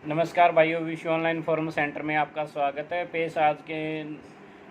नमस्कार भाइयों, विश्व ऑनलाइन फोरम सेंटर में आपका स्वागत है। पेश आज के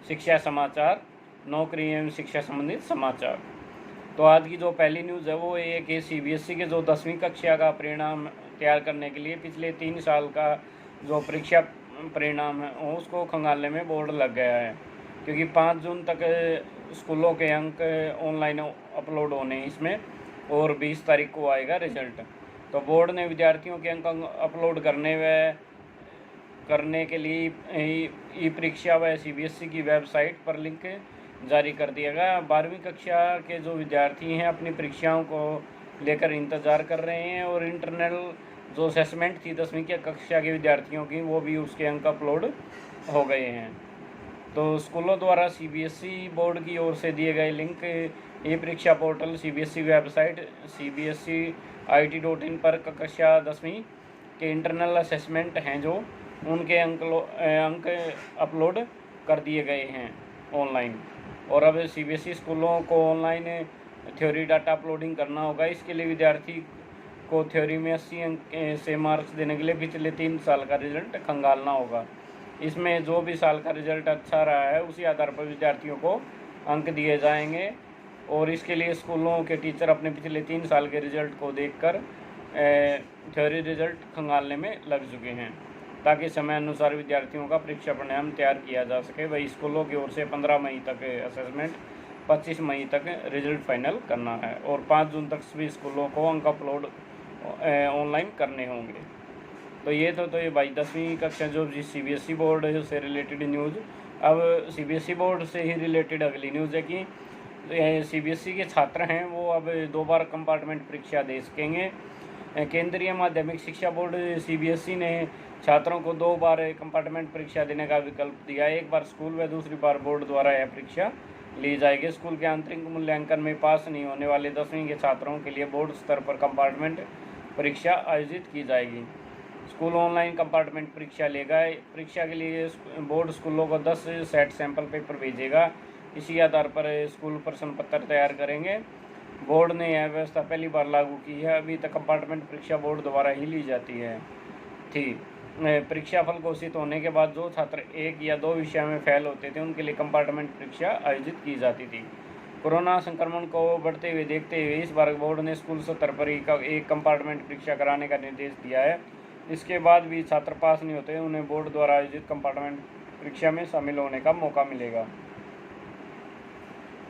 शिक्षा समाचार, नौकरी एवं शिक्षा संबंधित समाचार। तो आज की जो पहली न्यूज़ है वो ये कि सीबीएसई के जो 10वीं कक्षा का परिणाम तैयार करने के लिए पिछले 3 साल का जो परीक्षा परिणाम है उसको खंगालने में बोर्ड लग गया है, क्योंकि 5 जून तक स्कूलों के अंक ऑनलाइन अपलोड होने इसमें और 20 तारीख को आएगा रिजल्ट। तो बोर्ड ने विद्यार्थियों के अंक अपलोड करने के लिए ई परीक्षा व सीबीएसई की वेबसाइट पर लिंक जारी कर दिया गया। 12वीं कक्षा के जो विद्यार्थी हैं अपनी परीक्षाओं को लेकर इंतज़ार कर रहे हैं और इंटरनल जो असेसमेंट थी 10वीं की कक्षा के विद्यार्थियों की वो भी उसके अंक अपलोड हो गए हैं। तो स्कूलों द्वारा सीबीएसई बोर्ड की ओर से दिए गए लिंक ई परीक्षा पोर्टल सीबीएसई वेबसाइट cbse.it.in पर कक्षा 10वीं के इंटरनल असेसमेंट हैं जो उनके अंक अपलोड कर दिए गए हैं ऑनलाइन। और अब सीबीएसई स्कूलों को ऑनलाइन थ्योरी डाटा अपलोडिंग करना होगा। इसके लिए विद्यार्थी को थ्योरी में 80 अंक से मार्क्स देने के लिए पिछले 3 साल का रिजल्ट खंगालना होगा। इसमें जो भी साल का रिजल्ट अच्छा रहा है उसी आधार पर विद्यार्थियों को अंक दिए जाएंगे। और इसके लिए स्कूलों के टीचर अपने पिछले 3 साल के रिजल्ट को देखकर थ्योरी रिजल्ट खंगालने में लग चुके हैं, ताकि समय अनुसार विद्यार्थियों का परीक्षा परिणाम तैयार किया जा सके। वही स्कूलों की ओर से 15 मई तक असेसमेंट, 25 मई तक रिजल्ट फाइनल करना है और 5 जून तक सभी स्कूलों को अंक अपलोड ऑनलाइन करने होंगे। तो ये भाई 10वीं कक्षा जो सीबीएसई बोर्ड से रिलेटेड न्यूज़। अब सीबीएसई बोर्ड से ही रिलेटेड अगली न्यूज़ है कि सीबीएसई के छात्र हैं वो अब 2 बार कंपार्टमेंट परीक्षा दे सकेंगे। केंद्रीय माध्यमिक शिक्षा बोर्ड सीबीएसई ने छात्रों को 2 बार कंपार्टमेंट परीक्षा देने का विकल्प दिया है। एक बार स्कूल व दूसरी बार बोर्ड द्वारा यह परीक्षा ली जाएगी। स्कूल के आंतरिक मूल्यांकन में पास नहीं होने वाले 10वीं के छात्रों के लिए बोर्ड स्तर पर कंपार्टमेंट परीक्षा आयोजित की जाएगी। स्कूल ऑनलाइन कंपार्टमेंट परीक्षा लेगा। परीक्षा के लिए बोर्ड स्कूलों को 10 सेट सैंपल पेपर भेजेगा। इसी आधार पर स्कूल प्रश्न पत्र तैयार करेंगे। बोर्ड ने यह व्यवस्था पहली बार लागू की है। अभी तक कंपार्टमेंट परीक्षा बोर्ड द्वारा ही ली जाती है थी। परीक्षा फल घोषित होने के बाद जो छात्र 1 या 2 विषय में फेल होते थे उनके लिए कंपार्टमेंट परीक्षा आयोजित की जाती थी। कोरोना संक्रमण को बढ़ते हुए देखते हुए इस बार बोर्ड ने स्कूल स्तर पर एक कंपार्टमेंट परीक्षा कराने का निर्देश दिया है। इसके बाद भी छात्र पास नहीं होते उन्हें बोर्ड द्वारा आयोजित कंपार्टमेंट परीक्षा में शामिल होने का मौका मिलेगा।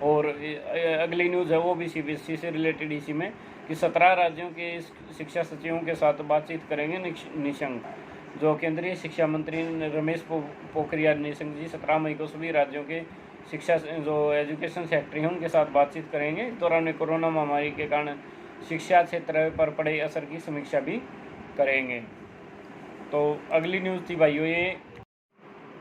और अगली न्यूज़ है वो भी सीबीएसई से रिलेटेड इसी में कि 17 राज्यों के शिक्षा सचिवों के साथ बातचीत करेंगे निशंक। जो केंद्रीय शिक्षा मंत्री रमेश पोखरियाल निशंक जी 17 मई को सभी राज्यों के शिक्षा जो एजुकेशन सेक्रेटरी हैं उनके साथ बातचीत करेंगे। इस दौरान कोरोना महामारी के कारण शिक्षा क्षेत्र पर पड़े असर की समीक्षा भी करेंगे। तो अगली न्यूज़ थी भाइयों ये।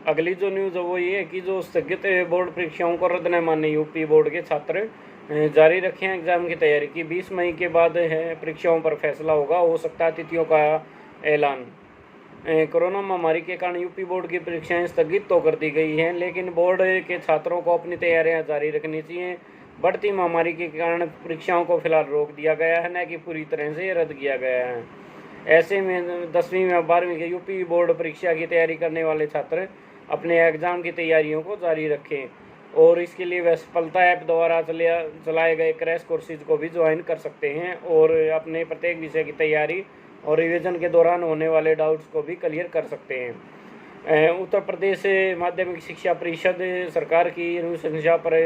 अगली जो न्यूज़ है वो ये है कि जो स्थगित बोर्ड परीक्षाओं को रद्द न माने यूपी बोर्ड के छात्र जारी रखें एग्जाम की तैयारी की। 20 मई के बाद है परीक्षाओं पर फैसला होगा, हो सकता है तिथियों का ऐलान। कोरोना महामारी के कारण यूपी बोर्ड की परीक्षाएं स्थगित तो कर दी गई हैं, लेकिन बोर्ड के छात्रों को अपनी तैयारियां जारी रखनी चाहिए। बढ़ती महामारी के कारण परीक्षाओं को फिलहाल रोक दिया गया है, न कि पूरी तरह से रद्द किया गया है। ऐसे में 10वीं व 12वीं के यूपी बोर्ड परीक्षा की तैयारी करने वाले छात्र अपने एग्ज़ाम की तैयारियों को जारी रखें और इसके लिए वह सफलता ऐप द्वारा चलाए गए क्रैश कोर्सेज को भी ज्वाइन कर सकते हैं और अपने प्रत्येक विषय की तैयारी और रिवीजन के दौरान होने वाले डाउट्स को भी क्लियर कर सकते हैं। उत्तर प्रदेश माध्यमिक शिक्षा परिषद सरकार की अनुशंसा पर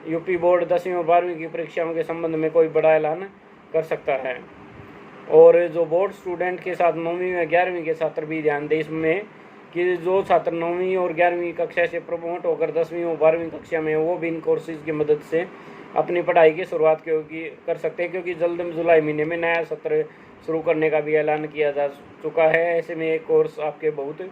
यूपी बोर्ड 10वीं और 12वीं की परीक्षाओं के संबंध में कोई बड़ा ऐलान कर सकता है। और जो बोर्ड स्टूडेंट के साथ 9वीं व 11वीं के छात्र भी ध्यान दें इसमें कि जो छात्र 9वीं और 11वीं कक्षा से प्रमोट होकर 10वीं और 12वीं कक्षा में वो भी इन कोर्सेज की मदद से अपनी पढ़ाई की शुरुआत कर सकते हैं, क्योंकि जल्द में जुलाई महीने में नया सत्र शुरू करने का भी ऐलान किया जा चुका है। ऐसे में एक कोर्स आपके बहुत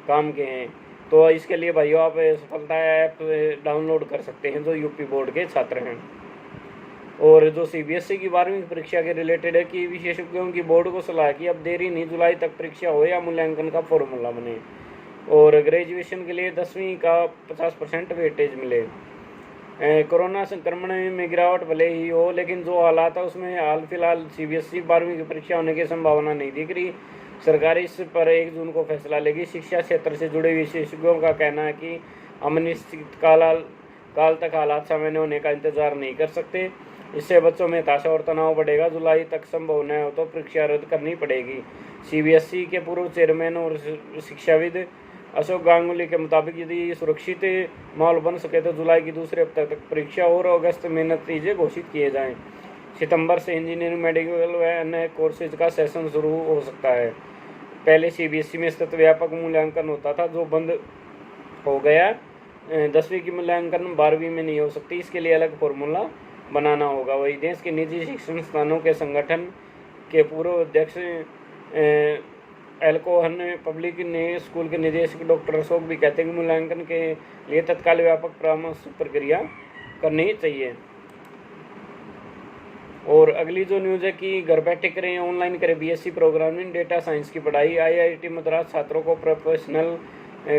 काम के हैं। तो इसके लिए भाइयों आप सफलता ऐप डाउनलोड कर सकते हैं जो यूपी बोर्ड के छात्र हैं। और जो सीबीएसई की 12वीं परीक्षा के रिलेटेड है कि विशेषज्ञों की बोर्ड को सलाह की अब देरी नहीं, जुलाई तक परीक्षा हो या मूल्यांकन का फॉर्मूला बने। और ग्रेजुएशन के लिए 10वीं का 50% वेटेज मिले। कोरोना संक्रमण में गिरावट भले ही हो, लेकिन जो हालात है उसमें हाल फिलहाल सीबीएसई 12वीं की परीक्षा होने की संभावना नहीं दिख रही। सरकार इस पर 1 जून को फैसला लेगी। शिक्षा क्षेत्र से जुड़े विशेषज्ञों का कहना है कि हम अनिश्चित काल तक हालात सामान्य होने का इंतजार नहीं कर सकते। इससे बच्चों में हताशा और तनाव बढ़ेगा। जुलाई तक संभव न हो तो परीक्षा रद्द करनी पड़ेगी। सीबीएसई के पूर्व चेयरमैन और शिक्षाविद अशोक गांगुली के मुताबिक यदि सुरक्षित माहौल बन सके तो जुलाई की दूसरे हफ्ते तक परीक्षा और अगस्त में नतीजे घोषित किए जाएं। सितंबर से इंजीनियरिंग, मेडिकल व अन्य कोर्सेज का सेशन शुरू हो सकता है। पहले सीबीएसई में सतत व्यापक मूल्यांकन होता था जो बंद हो गया। 10वीं की मूल्यांकन 12वीं में नहीं हो सकती, इसके लिए अलग फॉर्मूला बनाना होगा। वही देश के निजी शिक्षण संस्थानों के संगठन के पूर्व अध्यक्ष एल्कोहन पब्लिक ने स्कूल के निदेशक डॉक्टर अशोक भी कहते हैं कि मूल्यांकन के लिए तत्काल व्यापक परामर्श प्रक्रिया करनी चाहिए। और अगली जो न्यूज़ है कि घर बैठे करें, ऑनलाइन करें बीएससी प्रोग्रामिंग, डेटा साइंस की पढ़ाई। आईआईटी मद्रास छात्रों को प्रोफेशनल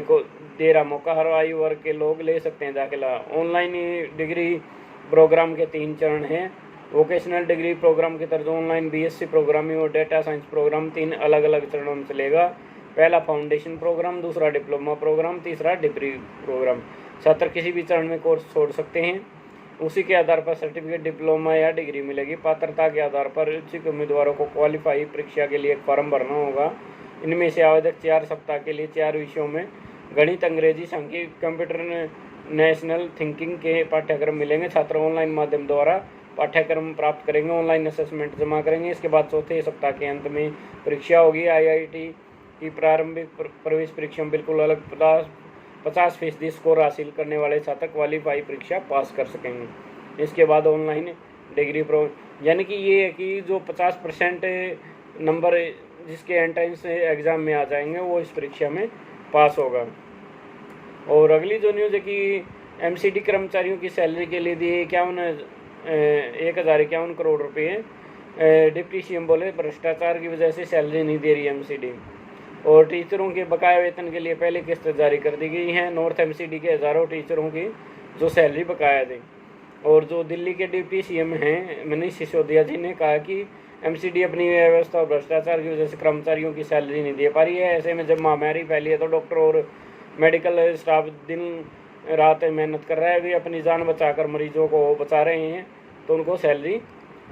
को दे रहा मौका। हर आयु वर्ग के लोग ले सकते हैं दाखिला। ऑनलाइन डिग्री प्रोग्राम के 3 चरण हैं। वोकेशनल डिग्री प्रोग्राम की तरह ऑनलाइन बीएससी प्रोग्रामिंग और डेटा साइंस प्रोग्राम 3 अलग अलग चरणों में चलेगा। पहला फाउंडेशन प्रोग्राम, दूसरा डिप्लोमा प्रोग्राम, तीसरा डिग्री प्रोग्राम। छात्र किसी भी चरण में कोर्स छोड़ सकते हैं। उसी के आधार पर सर्टिफिकेट, डिप्लोमा या डिग्री मिलेगी। पात्रता के आधार पर इच्छुक उम्मीदवारों को क्वालिफाई परीक्षा के लिए एक फॉर्म भरना होगा। इनमें से आवेदक 4 सप्ताह के लिए 4 विषयों में गणित, अंग्रेजी, सांख्यिकी, कंप्यूटर, नेशनल थिंकिंग के पाठ्यक्रम मिलेंगे। छात्र ऑनलाइन माध्यम द्वारा पाठ्यक्रम प्राप्त करेंगे, ऑनलाइन असेसमेंट जमा करेंगे। इसके बाद चौथे सप्ताह के अंत में परीक्षा होगी। आईआईटी की प्रारंभिक प्रवेश परीक्षा में बिल्कुल अलग 50% स्कोर हासिल करने वाले छात्र क्वालिफाई परीक्षा पास कर सकेंगे। इसके बाद ऑनलाइन डिग्री यानी कि ये है कि जो 50% नंबर जिसके एंट्रेंस एग्ज़ाम में आ जाएंगे वो इस परीक्षा में पास होगा। और अगली जो न्यूज़ है कि एमसीडी कर्मचारियों की सैलरी के लिए दिए 1051 करोड़ रुपये। डिप्टी सीएम बोले भ्रष्टाचार की वजह से सैलरी नहीं दे रही एमसीडी। और टीचरों के बकाया वेतन के लिए पहली किस्त जारी कर दी गई है। नॉर्थ एमसीडी के हज़ारों टीचरों की जो सैलरी बकाया दी। और जो दिल्ली के डिप्टी सीएम हैं मनीष सिसोदिया जी ने कहा कि एमसीडी अपनी व्यवस्था और भ्रष्टाचार की वजह से कर्मचारियों की सैलरी नहीं दे पा रही है। ऐसे में जब महामारी फैली है तो डॉक्टर और मेडिकल स्टाफ दिन रात मेहनत कर रहा है, वे अपनी जान बचाकर मरीजों को बचा रहे हैं, तो उनको सैलरी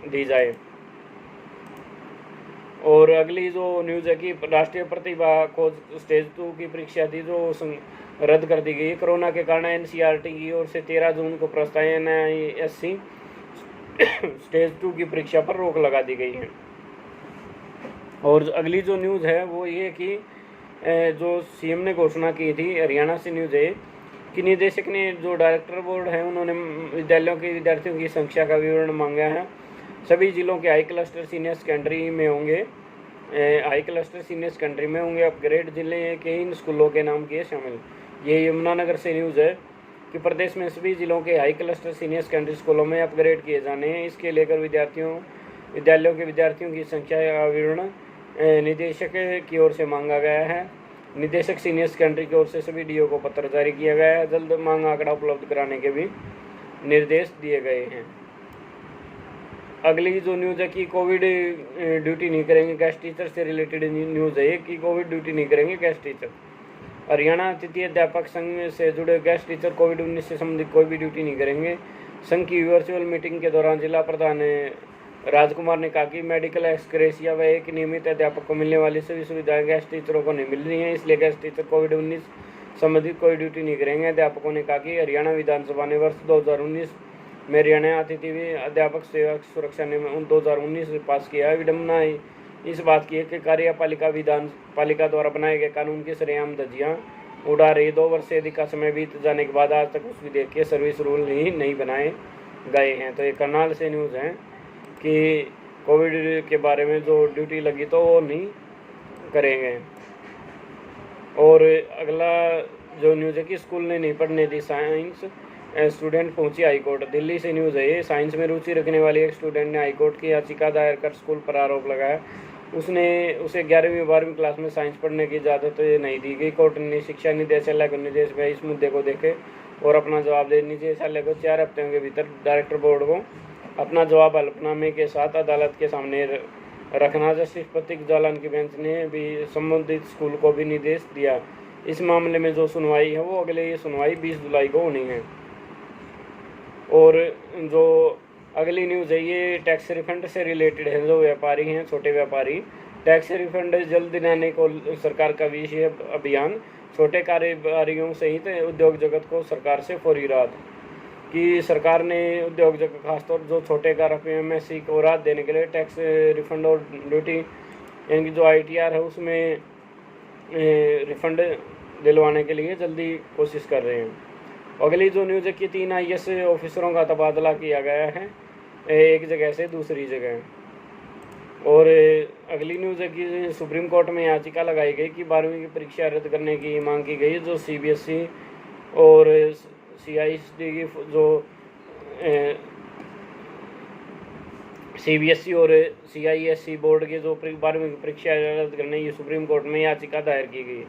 दी जाए। और अगली जो न्यूज़ है कि राष्ट्रीय प्रतिभा खोज स्टेज 2 की परीक्षा थी जो रद्द कर दी गई है। कोरोना के कारण एनसीईआरटी की ओर से 13 जून को प्रस्तावित एनआईएससी स्टेज 2 की परीक्षा पर रोक लगा दी गई है। और अगली जो न्यूज़ है वो ये कि जो सीएम ने घोषणा की थी, हरियाणा से न्यूज़ है कि निदेशक ने जो डायरेक्टर बोर्ड है उन्होंने विद्यालयों के विद्यार्थियों की संख्या का विवरण मांगा है। सभी जिलों के हाई क्लस्टर सीनियर सेकेंडरी में होंगे अपग्रेड। जिले के इन स्कूलों के नाम किए शामिल। ये यमुनानगर से न्यूज़ है कि प्रदेश में सभी जिलों के हाई क्लस्टर सीनियर सेकेंडरी स्कूलों में अपग्रेड किए जाने हैं। इसके लेकर विद्यालयों के विद्यार्थियों की संख्या का विवरण निदेशक की ओर से मांगा गया है। निदेशक सीनियर सेकेंडरी की ओर से सभी डीओ को पत्र जारी किया गया है। जल्द मांग आंकड़ा उपलब्ध कराने के भी निर्देश दिए गए हैं। अगली जो न्यूज़ है कि कोविड ड्यूटी नहीं करेंगे गेस्ट टीचर से रिलेटेड न्यूज़ है कि कोविड ड्यूटी नहीं करेंगे गेस्ट टीचर। हरियाणा तृतीय अध्यापक संघ से जुड़े गेस्ट टीचर कोविड-19 से संबंधित कोई भी ड्यूटी नहीं करेंगे। संघ की वर्चुअल मीटिंग के दौरान जिला प्रधान राजकुमार ने कहा कि मेडिकल एक्सग्रेशिया व एक नियमित अध्यापक को मिलने वाली सभी सुविधाएं गेस्ट टीचरों को नहीं मिल रही हैं, इसलिए गेस्ट टीचर कोविड-19 संबंधित कोई ड्यूटी नहीं करेंगे। अध्यापकों ने कहा कि हरियाणा विधानसभा ने वर्ष 2019 में हरियाणा अतिथि अध्यापक सेवा सुरक्षा नियम 2019 पास किया है। विडम्बना इस बात की है कि कार्यपालिका विधानपालिका द्वारा बनाए गए कानून की सरेआम धज्जियां उड़ा रही। 2 वर्ष से अधिक का समय बीत जाने के बाद आज तक उस विधेयक के सर्विस रूल ही नहीं बनाए गए हैं। तो ये करनाल से न्यूज़ है कि कोविड के बारे में जो ड्यूटी लगी तो वो नहीं करेंगे। और अगला जो न्यूज़ है कि स्कूल ने नहीं पढ़ने दी साइंस, स्टूडेंट पहुंची हाईकोर्ट। दिल्ली से न्यूज़ है ये। साइंस में रुचि रखने वाली एक स्टूडेंट ने हाईकोर्ट की याचिका दायर कर स्कूल पर आरोप लगाया उसे 11वीं और 12वीं क्लास में साइंस पढ़ने की इजाज़त नहीं दी गई। कोर्ट ने शिक्षा निदेशालय को निर्देश दिया इस मुद्दे को देखे और अपना जवाब दे। निदेशालय को 4 हफ्ते के भीतर डायरेक्टर बोर्ड को अपना जवाब हल्फनामे के साथ अदालत के सामने रखना। जस्टिस प्रतीक जालान की बेंच ने भी संबंधित स्कूल को भी निर्देश दिया। इस मामले में जो सुनवाई है वो ये सुनवाई 20 जुलाई को होनी है। और जो अगली न्यूज़ है ये टैक्स रिफंड से रिलेटेड है। जो व्यापारी हैं, छोटे व्यापारी, टैक्स रिफंड जल्द दिलाने को सरकार का विशेष अभियान। छोटे कारोबारियों सहित उद्योग जगत को सरकार से फौरी राहत कि सरकार ने उद्योग जगत खासतौर जो छोटे कारखाने एमएससी को राहत देने के लिए टैक्स रिफंड और ड्यूटी यानी जो ITR है उसमें रिफंड दिलवाने के लिए जल्दी कोशिश कर रहे हैं। अगली जो न्यूज़ है कि 3 IAS ऑफिसरों का तबादला किया गया है एक जगह से दूसरी जगह। और अगली न्यूज़ है कि सुप्रीम कोर्ट में याचिका लगाई गई कि 12वीं की परीक्षा रद्द करने की मांग की गई। जो CBSE और CISD की जो CBSE और CISE बोर्ड के जो 12वीं की परीक्षा रद्द करने की सुप्रीम कोर्ट में याचिका दायर की गई।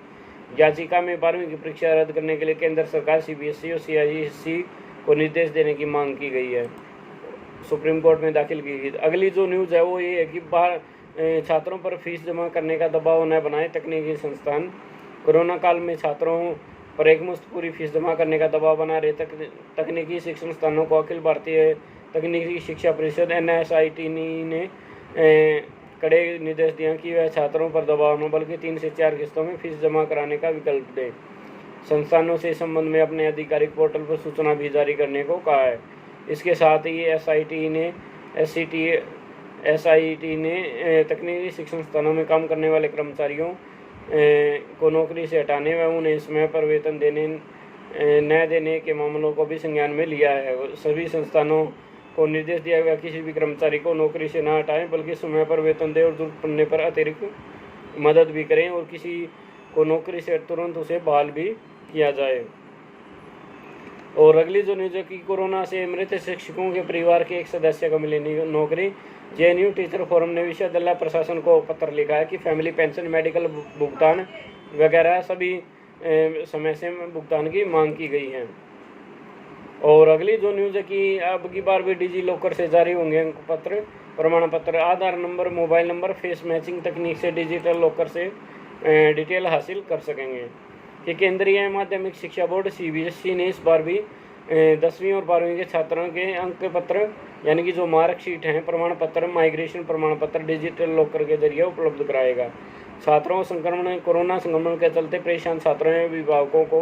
याचिका में 12वीं की परीक्षा रद्द करने के लिए केंद्र सरकार CBSE और CISE को निर्देश देने की मांग की गई है, सुप्रीम कोर्ट में दाखिल की गई। अगली जो न्यूज़ है वो ये है कि छात्रों पर फीस जमा करने का दबाव न बनाए तकनीकी संस्थान। कोरोना काल में छात्रों पर एकमुश्त पूरी फीस जमा करने का दबाव बना रहे तकनीकी शिक्षण संस्थानों को अखिल भारतीय तकनीकी शिक्षा परिषद NSIT ने कड़े निर्देश दिया कि वह छात्रों पर दबाव न बल्कि 3 से 4 किस्तों में फीस जमा कराने का विकल्प दे। संस्थानों से इस संबंध में अपने आधिकारिक पोर्टल पर सूचना भी जारी करने को कहा है। इसके साथ ही SIT ने तकनीकी शिक्षण संस्थानों में काम करने वाले कर्मचारियों को नौकरी से हटाने व उन्हें समय पर वेतन न देने के मामलों को भी संज्ञान में लिया है। सभी संस्थानों को निर्देश दिया गया किसी भी कर्मचारी को नौकरी से न हटाएं बल्कि समय पर वेतन दें और जरूरत पड़ने पर अतिरिक्त मदद भी करें और किसी को नौकरी से तुरंत उसे बहाल भी किया जाए। और अगली जो न्यूज़ है कि कोरोना से मृत शिक्षकों के परिवार के एक सदस्य को मिली नौकरी। JNU टीचर फोरम ने विश्वविद्यालय प्रशासन को पत्र लिखा है कि फैमिली पेंशन, मेडिकल भुगतान वगैरह सभी समय से भुगतान की मांग की गई है। और अगली जो न्यूज़ है कि अब की बार भी डिजी लॉकर से जारी होंगे अंक पत्र, प्रमाण पत्र, Aadhaar number, mobile number, face matching तकनीक से डिजिटल लॉकर से डिटेल हासिल कर सकेंगे। कि केंद्रीय माध्यमिक शिक्षा बोर्ड CBSE ने इस बार भी 10वीं और 12वीं के छात्रों के अंक पत्र यानी कि जो मार्कशीट हैं, प्रमाण पत्र, माइग्रेशन प्रमाण पत्र डिजिटल लॉकर के जरिए उपलब्ध कराएगा। छात्रों कोरोना संक्रमण के चलते परेशान छात्रों एवं अभिभावकों को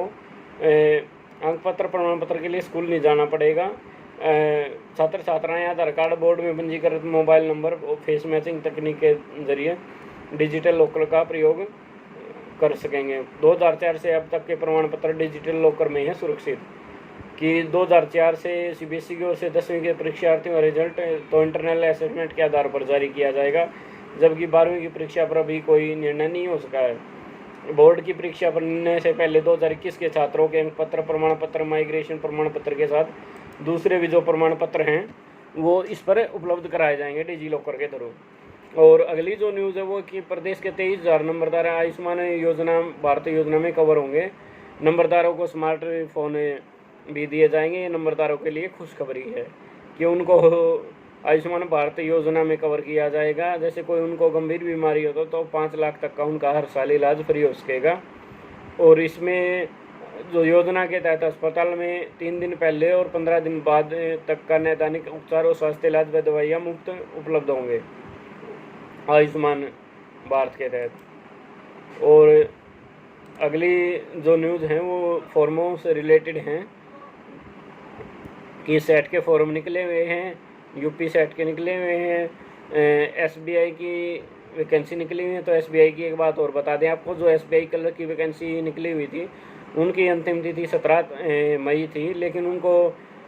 अंक पत्र प्रमाण पत्र के लिए स्कूल नहीं जाना पड़ेगा। छात्र छात्राएं आधार कार्ड, बोर्ड में पंजीकृत मोबाइल नंबर और फेस मैचिंग तकनीक के जरिए डिजिटल लॉकर का प्रयोग कर सकेंगे। 2004 से अब तक के प्रमाण पत्र डिजिटल लॉकर में है सुरक्षित। कि 2004 से CBSE की ओर से 10वीं के परीक्षार्थियों का रिजल्ट तो इंटरनल असेसमेंट के आधार पर जारी किया जाएगा, जबकि 12वीं की परीक्षा पर अभी कोई निर्णय नहीं हो सका है। बोर्ड की परीक्षा पर निर्णय से पहले 2021 के छात्रों के अंक पत्र, प्रमाण पत्र, माइग्रेशन प्रमाण पत्र के साथ दूसरे भी जो प्रमाण पत्र हैं वो इस पर उपलब्ध कराए जाएंगे डिजी लॉकर के थ्रू। और अगली जो न्यूज़ है वो कि प्रदेश के 23,000 नंबरदार आयुष्मान योजना भारत योजना में कवर होंगे। नंबरदारों को स्मार्टफोन भी दिए जाएंगे। ये नंबरदारों के लिए खुशखबरी है कि उनको आयुष्मान भारत योजना में कवर किया जाएगा। जैसे कोई उनको गंभीर बीमारी हो तो 5 लाख तक का उनका हर साल इलाज फ्री हो सकेगा। और इसमें जो योजना के तहत अस्पताल में 3 दिन पहले और 15 दिन बाद तक का नैदानिक उपचार और स्वास्थ्य इलाज व दवाइयाँ मुफ्त उपलब्ध होंगे आयुष्मान भारत के तहत। और अगली जो न्यूज़ हैं वो फॉर्मों से रिलेटेड हैं कि सेट के फॉर्म निकले हुए हैं, यूपी सेट के निकले हुए हैं, SBI की वैकेंसी निकली हुई है। तो SBI की एक बात और बता दें आपको, जो SBI कलर की वैकेंसी निकली हुई थी उनकी अंतिम तिथि 17 मई थी, लेकिन उनको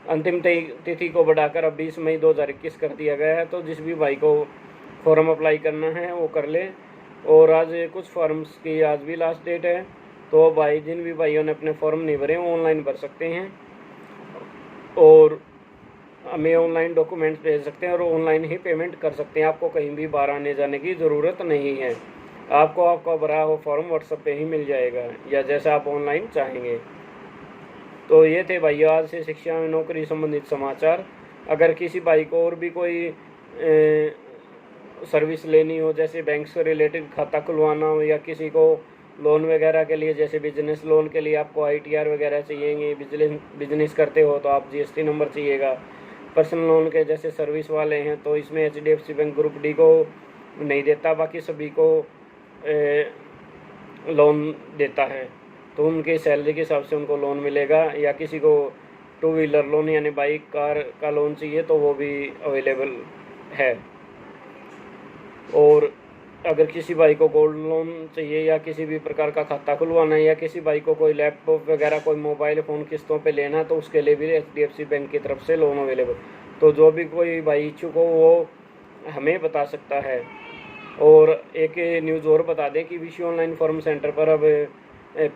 अंतिम तिथि को बढ़ाकर अब 20 मई 2021 कर दिया गया है। तो जिस भी भाई को फॉर्म अप्लाई करना है वो कर ले। और आज कुछ फॉर्म्स की आज भी लास्ट डेट है, तो भाई जिन भी भाइयों ने अपने फॉर्म नहीं भरे वो ऑनलाइन भर सकते हैं और हमें ऑनलाइन डॉक्यूमेंट्स भेज सकते हैं और ऑनलाइन ही पेमेंट कर सकते हैं। आपको कहीं भी बाहर आने जाने की ज़रूरत नहीं है। आपको आपका भरा हुआ फॉर्म व्हाट्सएप पे ही मिल जाएगा या जैसा आप ऑनलाइन चाहेंगे। तो ये थे भाई आज से शिक्षा में नौकरी संबंधित समाचार। अगर किसी भाई को और भी कोई सर्विस लेनी हो, जैसे बैंक से रिलेटेड खाता खुलवाना हो, या किसी को लोन वगैरह के लिए, जैसे बिजनेस लोन के लिए आपको ITR वगैरह चाहिए, बिजनेस करते हो तो आप GST नंबर चाहिएगा। पर्सनल लोन के जैसे सर्विस वाले हैं तो इसमें HDFC बैंक ग्रुप डी को नहीं देता, बाकी सभी को लोन देता है, तो उनके सैलरी के हिसाब से उनको लोन मिलेगा। या किसी को 2 व्हीलर लोन यानी बाइक कार का लोन चाहिए तो वो भी अवेलेबल है। और अगर किसी भाई को गोल्ड लोन चाहिए या किसी भी प्रकार का खाता खुलवाना है, या किसी भाई को कोई लैपटॉप वगैरह कोई मोबाइल फ़ोन किस्तों पे लेना, तो उसके लिए भी HDFC बैंक की तरफ से लोन अवेलेबल। तो जो भी कोई भाई इच्छुक हो वो हमें बता सकता है। और एक न्यूज़ और बता दें कि विशु ऑनलाइन फॉर्म सेंटर पर अब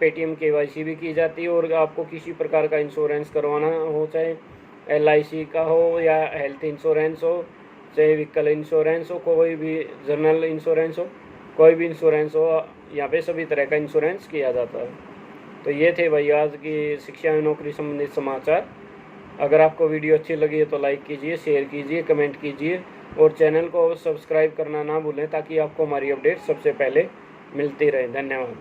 Paytm KYC भी की जाती है। और आपको किसी प्रकार का इंश्योरेंस करवाना हो, चाहे LIC का हो या हेल्थ इंश्योरेंस हो, चाहे व्हीकल इंश्योरेंस हो, कोई भी जनरल इंश्योरेंस हो, कोई भी इंश्योरेंस हो, यहाँ पे सभी तरह का इंश्योरेंस किया जाता है। तो ये थे भाई आज की शिक्षा एवं नौकरी संबंधित समाचार। अगर आपको वीडियो अच्छी लगी है तो लाइक कीजिए, शेयर कीजिए, कमेंट कीजिए और चैनल को सब्सक्राइब करना ना भूलें, ताकि आपको हमारी अपडेट सबसे पहले मिलती रहे। धन्यवाद।